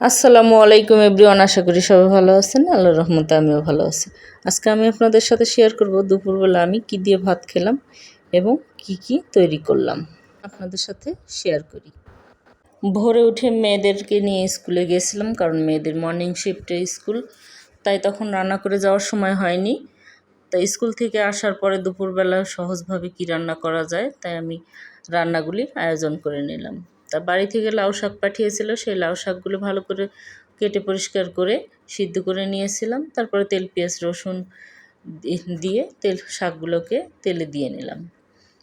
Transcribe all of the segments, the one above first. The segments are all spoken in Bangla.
আসসালামু আলাইকুম এভরিওয়ান, আশা করি সবাই ভালো আছেন। আল্লাহর রহমতে আমিও ভালো আছি। আজকে আমি আপনাদের সাথে শেয়ার করব দুপুরবেলা আমি কি দিয়ে ভাত খেলাম এবং কি তৈরি করলাম আপনাদের সাথে শেয়ার করি। ভোরে উঠে মেয়েদেরকে নিয়ে স্কুলে গেছিলাম, কারণ মেয়েদের মর্নিং শিফটে স্কুল, তাই তখন রান্না করে যাওয়ার সময় হয়নি। তাই স্কুল থেকে আসার পরে দুপুরবেলা সহজভাবে কি রান্না করা যায় তাই আমি রান্নাগুলির আয়োজন করে নিলাম। তা বাড়ি থেকে লাউ শাক পাঠিয়েছিল, সেই লাউ শাকগুলো ভালো করে কেটে পরিষ্কার করে সিদ্ধ করে নিয়েছিলাম। তারপরে তেল পেঁয়াজ রসুন দিয়ে শাকগুলোকে তেলে দিয়ে নিলাম।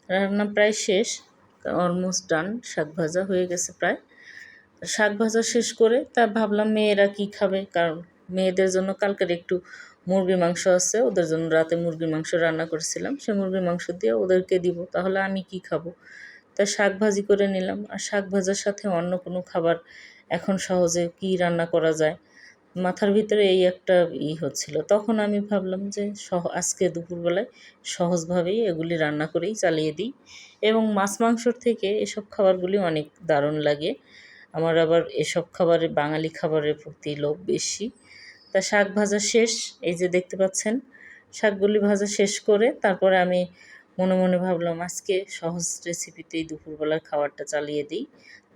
রান্না প্রায় শেষ, অলমোস্ট ডান। শাক ভাজা হয়ে গেছে প্রায়। শাক ভাজা শেষ করে তা ভাবলাম মেয়েরা কি খাবে, কারণ মেয়েদের জন্য কালকের একটু মুরগির মাংস আছে, ওদের জন্য রাতে মুরগির মাংস রান্না করেছিলাম, সে মুরগির মাংস দিয়ে ওদেরকে দিব, তাহলে আমি কি খাবো। তাই শাক ভাজি করে নিলাম। আর শাক ভাজার সাথে অন্য কোনো খাবার এখন সহজে কি রান্না করা যায়, মাথার ভিতরে এই একটা হচ্ছিল। তখন আমি ভাবলাম যে আজকে দুপুরবেলায় সহজভাবেই এগুলি রান্না করেই চালিয়ে দিই। এবং মাছ মাংসর থেকে এসব খাবারগুলি অনেক দারুণ লাগে আমার। আবার এসব খাবারে বাঙালি খাবারের প্রতি লোভ বেশি। তা শাক ভাজা শেষ, এই যে দেখতে পাচ্ছেন। শাকগুলি ভাজা শেষ করে তারপরে আমি মনে মনে ভাবলাম আজকে সহজ রেসিপিতেই দুপুরবেলার খাবারটা চালিয়ে দিই,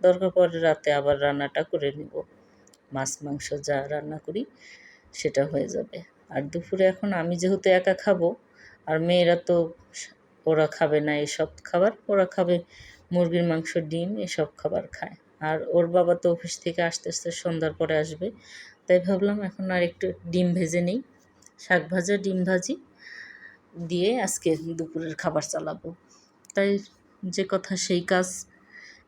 দরকার পড়ে রাতে আবার রান্নাটা করে নেব। মাছ মাংস যা রান্না করি সেটা হয়ে যাবে। আর দুপুরে এখন আমি যেহেতু একা খাবো, আর মেয়েরা তো ওরা খাবে না এসব খাবার, ওরা খাবে মুরগির মাংস ডিম এসব খাবার খায়। আর ওর বাবা তো অফিস থেকে আস্তে আস্তে সন্ধ্যার পরে আসবে, তাই ভাবলাম এখন আর একটু ডিম ভেজে নিই। শাক ভাজা ডিম ভাজি দিয়ে আজকে দুপুরের খাবার চালাবো। তাই যে কথা সেই কাজ।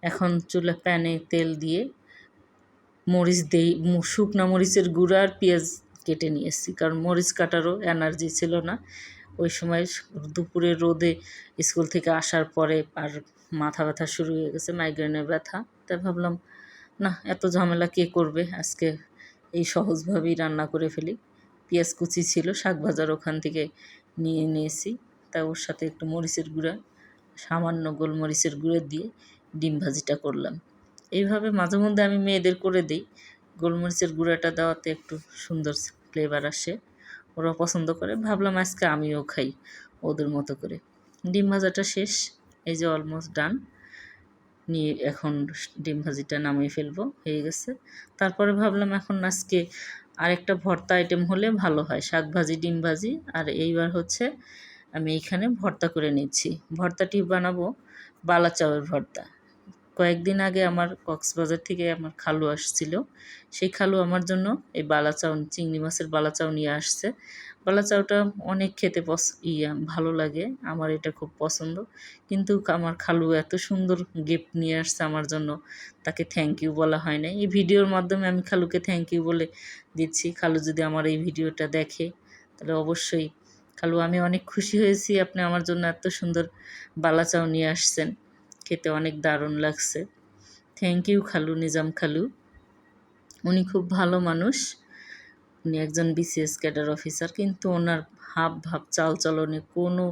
এখন চুলা প্যানে তেল দিয়ে মরিচ দেই, শুকনো মরিচের গুঁড়া আর পেঁয়াজ কেটে নিয়েছি, কারণ মরিচ কাটারও এনার্জি ছিল না ওই সময়। দুপুরে রোদে স্কুল থেকে আসার পরে আর মাথা ব্যথা শুরু হয়ে গেছে, মাইগ্রেনের ব্যথা। তাই ভাবলাম না, এত ঝামেলা কে করবে, আজকে এই সহজভাবেই রান্না করে ফেলি। পেঁয়াজ কুচি ছিল, শাক ভাজার ওখান থেকে নিয়ে নিয়েছি, তা ওর সাথে একটু মরিচের গুঁড়া, সামান্য গোলমরিচের গুঁড়ো দিয়ে ডিম ভাজিটা করলাম। এইভাবে মাঝে মধ্যে আমি মেয়েদের করে দিই, গোলমরিচের গুঁড়াটা দেওয়াতে একটু সুন্দর ফ্লেভার আসে, ওরা পছন্দ করে। ভাবলাম আজকে আমিও খাই ওদের মতো করে। ডিম ভাজাটা শেষ, এই যে অলমোস্ট ডান। নিয়ে এখন ডিম ভাজিটা নামিয়ে ফেলবো, হয়ে গেছে। তারপরে ভাবলাম এখন আজকে আরেকটা ভর্তা আইটেম হলে ভালো হয়, শাক ভাজি ডিম ভাজি। আর এইবার হচ্ছে আমি এইখানে ভর্তা করে নিচ্ছি। ভর্তাটি বানাবো বালা চাউয়ের ভর্তা। কয়েকদিন আগে আমার কক্সবাজার থেকে আমার খালু আসছিল, সেই খালু আমার জন্য এই বালাচাও, চিংড়ি মাছের বালাচাও নিয়ে আসছে। বালাচাওটা অনেক খেতে ভালো লাগে, আমার এটা খুব পছন্দ। কিন্তু আমার খালু এত সুন্দর গিফট নিয়ে আসছে আমার জন্য, তাকে থ্যাংক ইউ বলা হয় না। এই ভিডিওর মাধ্যমে আমি খালুকে থ্যাংক ইউ বলে দিচ্ছি। খালু যদি আমার এই ভিডিওটা দেখে তাহলে অবশ্যই, খালু আমি অনেক খুশি হয়েছি, আপনি আমার জন্য এত সুন্দর বালাচাও নিয়ে আসছেন, খেতে অনেক দারুণ লাগছে। থ্যাংক ইউ খালু, নিজাম খালু। উনি খুব ভালো মানুষ, উনি একজন বিসিএস ক্যাডার অফিসার, কিন্তু ওনার হাব ভাব চালচলনে কোনো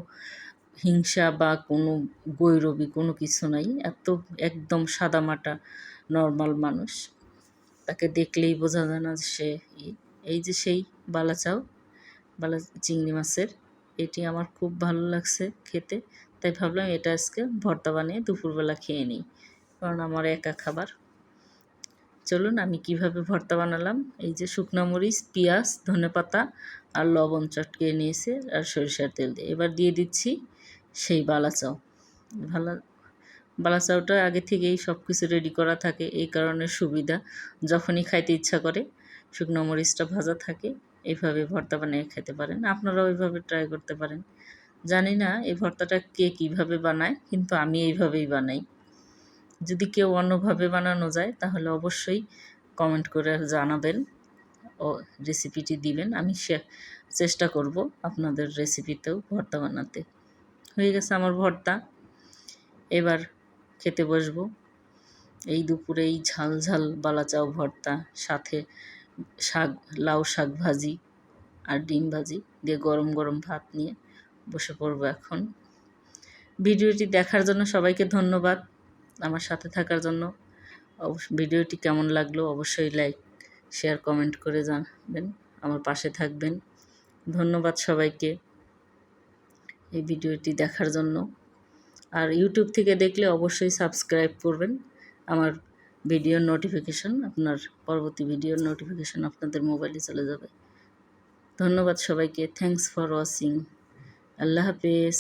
হিংসা বা কোনো গৈরবি কোনো কিছু নাই। একদম সাদামাটা নর্মাল মানুষ, তাকে দেখলেই বোঝা যায় না যে সে এই যে সেই বালাচাও, চিংড়ি মাছের, এটি আমার খুব ভালো লাগছে খেতে। তাই ভাবলাম এটা আজকে ভর্তা বানিয়ে দুপুরবেলা খেয়ে নিই, কারণ আমার একা খাবার। চলুন আমি কিভাবে ভর্তা বানালাম। এই যে শুকনো মরিচ, পেঁয়াজ, ধনেপাতা আর লবণ চটকে নিয়েছে, আর সরিষার তেল দিয়ে এবার দিয়ে দিচ্ছি সেই বালাচাও। বালাচাওটা আগে থেকেই সব কিছু রেডি করা থাকে, এই কারণে সুবিধা, যখনই খাইতে ইচ্ছা করে শুকনো মরিচটা ভাজা থাকে, এইভাবে ভর্তা বানিয়ে খেতে পারেন। আপনারাও এইভাবে ট্রাই করতে পারেন। জানি না এই ভর্তাটা কে কীভাবে বানায়, কিন্তু আমি এইভাবেই বানাই। যদি কেউ অন্যভাবে বানানো যায় তাহলে অবশ্যই কমেন্ট করে জানাবেন ও রেসিপিটি দিবেন, আমি চেষ্টা করব আপনাদের রেসিপিতেও ভর্তা বানাতে। হয়ে গেছে আমার ভর্তা, এবার খেতে বসবো। এই দুপুরে এই ঝাল ঝাল বালাচাও ভর্তা, সাথে লাউ শাক ভাজি আর ডিম ভাজি দিয়ে গরম গরম ভাত নিয়ে বসে পড়বো এখন। ভিডিওটি দেখার জন্য সবাইকে ধন্যবাদ, আমার সাথে থাকার জন্য। ভিডিওটি কেমন লাগলো অবশ্যই লাইক শেয়ার কমেন্ট করে জানাবেন, আমার পাশে থাকবেন। ধন্যবাদ সবাইকে এই ভিডিওটি দেখার জন্য। আর ইউটিউব থেকে দেখলে অবশ্যই সাবস্ক্রাইব করবেন। আমার ভিডিওর নোটিফিকেশন, আপনার পরবর্তী ভিডিওর নোটিফিকেশন আপনাদের মোবাইলে চলে যাবে। ধন্যবাদ সবাইকে। Thanks for watching. আল্লাহ হাফেজ।